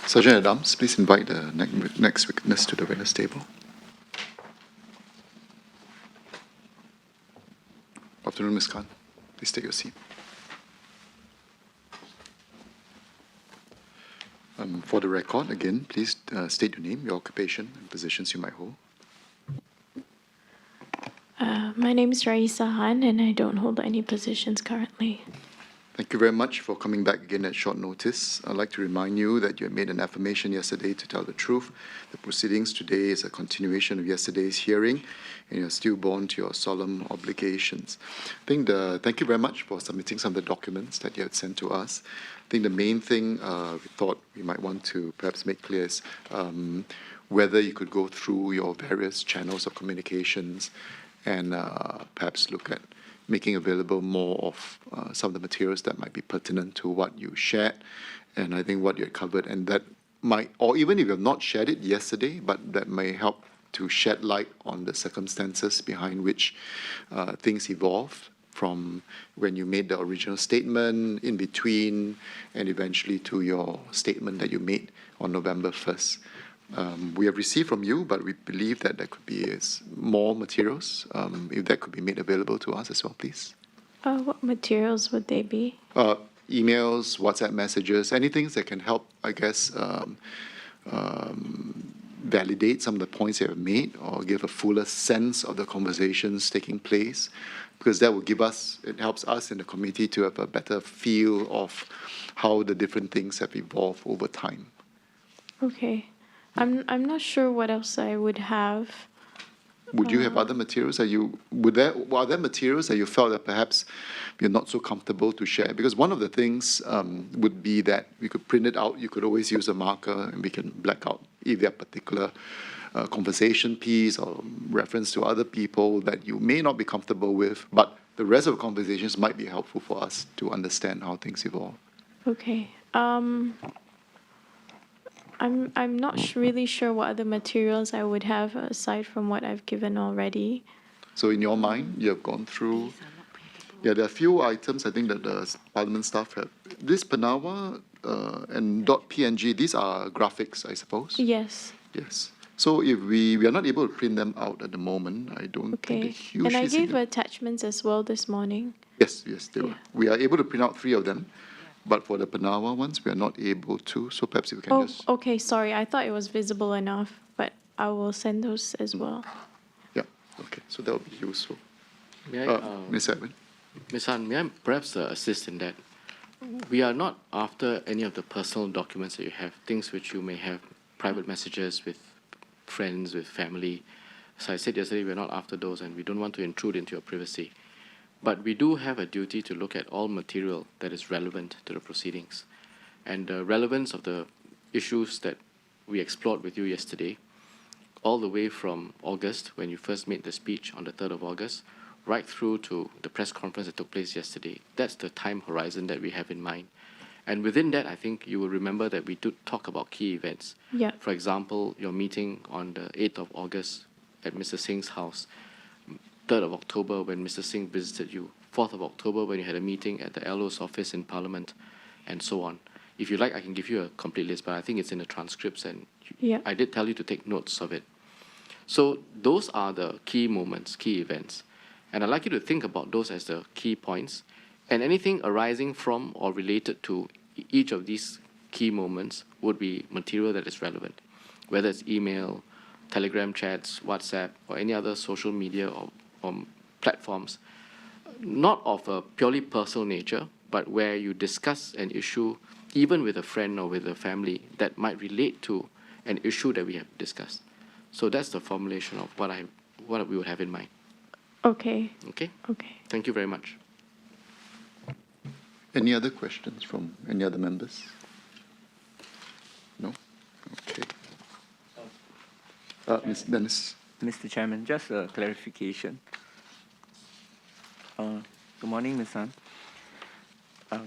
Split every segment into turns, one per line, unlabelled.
Sergeant Adams, please invite the next witness to the witness table. Afternoon, Ms. Khan. Please take your seat. For the record, again, please state your name, your occupation, and positions you might hold.
My name is Raeesah, and I don't hold any positions currently.
Thank you very much for coming back again at short notice. I'd like to remind you that you had made an affirmation yesterday to tell the truth. The proceedings today is a continuation of yesterday's hearing, and you're still bound to your solemn obligations. Thank you very much for submitting some of the documents that you had sent to us. I think the main thing we thought we might want to perhaps make clear is whether you could go through your various channels of communications and perhaps look at making available more of some of the materials that might be pertinent to what you shared, and I think what you had covered, and that might, or even if you have not shared it yesterday, but that may help to shed light on the circumstances behind which things evolved from when you made the original statement, in between, and eventually to your statement that you made on November 1st. We have received from you, but we believe that there could be more materials, if that could be made available to us as well, please.
What materials would they be?
Emails, WhatsApp messages, anything that can help, I guess, validate some of the points you have made or give a fuller sense of the conversations taking place, because that will it helps us in the committee to have a better feel of how the different things have evolved over time.
Okay. I'm not sure what else I would have.
Would you have other materials are there materials that you felt that perhaps you're not so comfortable to share? Because one of the things would be that we could print it out. You could always use a marker and we can black out either a particular conversation piece or reference to other people that you may not be comfortable with, but the rest of the conversations might be helpful for us to understand how things evolve.
Okay. I'm not really sure what other materials I would have aside from what I've given already.
So in your mind, you have gone through. Yeah, there are a few items I think that the Parliament staff have. This Panawa and .png, these are graphics, I suppose?
Yes.
Yes. So if we are not able to print them out at the moment, I don't think they're hugely
And I gave
significant.
attachments as well this morning.
Yes, they were.
Yeah.
We are able to print out 3 of them, but for the Panawa ones, we are not able to. So perhaps if we can just.
Okay, sorry. I thought it was visible enough, but I will send those as well.
Yeah, okay. So that would be useful.
May I,
Ms. Edwin?
Ms. Han, may I perhaps assist in that? We are not after any of the personal documents that you have, things which you may have, private messages with friends, with family. As I said yesterday, we're not after those, and we don't want to intrude into your privacy. But we do have a duty to look at all material that is relevant to the proceedings. And the relevance of the issues that we explored with you yesterday, all the way from August, when you first made the speech on the 3rd of August, right through to the press conference that took place yesterday. That's the time horizon that we have in mind. And within that, I think you will remember that we did talk about key events.
Yeah.
For example, your meeting on the 8th of August at Mr. Singh's house, 3rd of October when Mr. Singh visited you, 4th of October when you had a meeting at the LO's office in Parliament, and so on. If you like, I can give you a complete list, but I think it's in the transcripts, and I did tell you to take notes of it. So those are the key moments, key events. And I'd like you to think about those as the key points, and anything arising from or related to each of these key moments would be material that is relevant, whether it's email, Telegram chats, WhatsApp, or any other social media or platforms, not of a purely personal nature, but where you discuss an issue, even with a friend or with a family, that might relate to an issue that we have discussed. So that's the formulation of what we would have in mind.
Okay.
Okay?
Okay.
Thank you very much.
Any other questions from any other members? No? Okay. Ms. Dennis.
Mr. Chairman, just a clarification. Good morning, Ms. Han.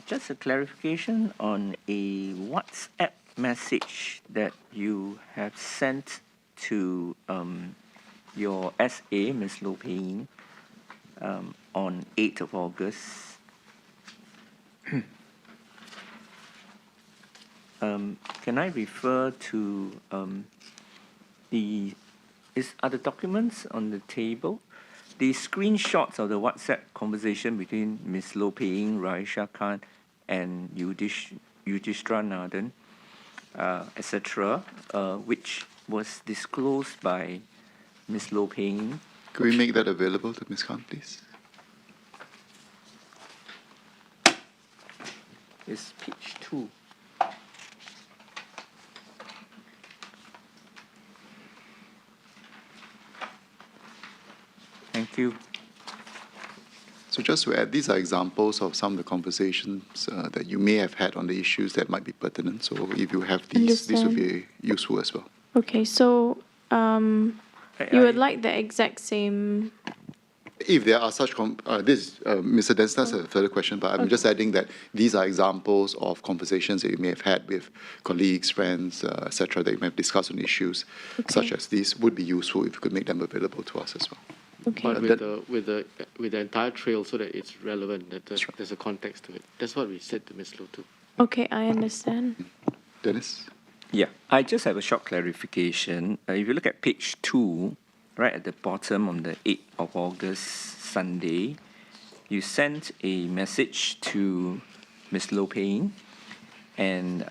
Just a clarification on a WhatsApp message that you have sent to your SA, Ms. Loh Pei-Ying, on 8th of August. can I refer to are the documents on the table? The screenshots of the WhatsApp conversation between Ms. Loh Pei-Ying, Raeesah Khan, and Yudhishthra Nandan, etc., which was disclosed by Ms. Loh Pei-Ying.
Could we make that available to Ms. Khan, please?
It's page 2. Thank you.
So just to add, these are examples of some of the conversations that you may have had on the issues that might be pertinent. So if you have these would
Understand.
be useful as well.
Okay, so you would like the exact same.
If there are such, Mr. Denstas has a further question, but I'm just adding that these are examples of conversations that you may have had with colleagues, friends, etc., that you may have discussed on issues such as these. Would be useful if you could make them available to us as well.
Okay.
But with the entire trail, so that it's relevant, that there's a context to it. That's what we said to Ms. Loh too.
Okay, I understand.
Dennis?
Yeah, I just have a short clarification. If you look at page 2, right at the bottom on the 8th of August, Sunday, you sent a message to Ms. Loh Pei-Ying, and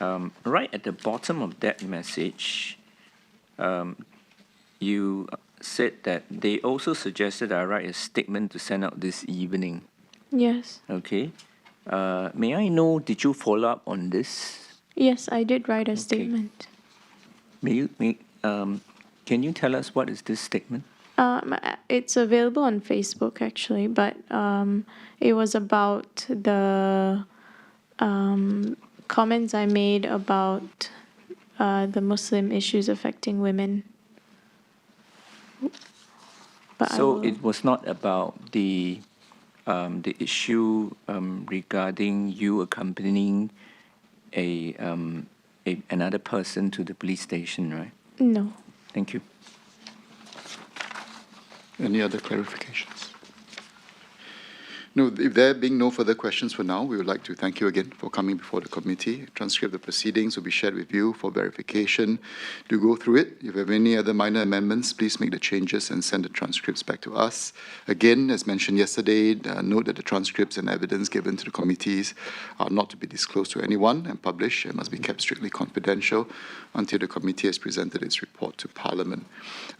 right at the bottom of that message, you said that they also suggested I write a statement to send out this evening.
Yes.
Okay. May I know, did you follow up on this?
Yes, I did write a statement.
Can you tell us what is this statement?
It's available on Facebook actually, but it was about the comments I made about the Muslim issues affecting women. But
So it was not about the issue regarding you accompanying another person to the police station, right?
No.
Thank you.
Any other clarifications? No, if there being no further questions for now, we would like to thank you again for coming before the committee. A transcript of the proceedings will be shared with you for verification. Do go through it. If you have any other minor amendments, please make the changes and send the transcripts back to us. Again, as mentioned yesterday, note that the transcripts and evidence given to the committees are not to be disclosed to anyone and published and must be kept strictly confidential until the committee has presented its report to Parliament.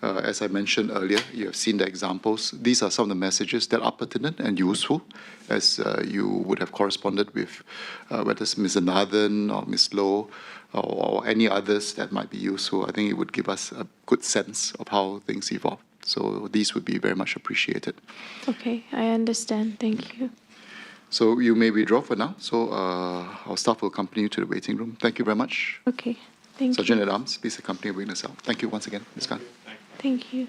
As I mentioned earlier, you have seen the examples. These are some of the messages that are pertinent and useful, as you would have corresponded with whether it's Ms. Nathan or Ms. Loh or any others that might be useful. I think it would give us a good sense of how things evolve. So these would be very much appreciated.
Okay, I understand. Thank you.
So you may withdraw for now. So our staff will accompany you to the waiting room. Thank you very much.
Okay, thank
Sergeant
you.
at Arms, please accompany witness out. Thank you once again, Ms. Khan.
Thank you.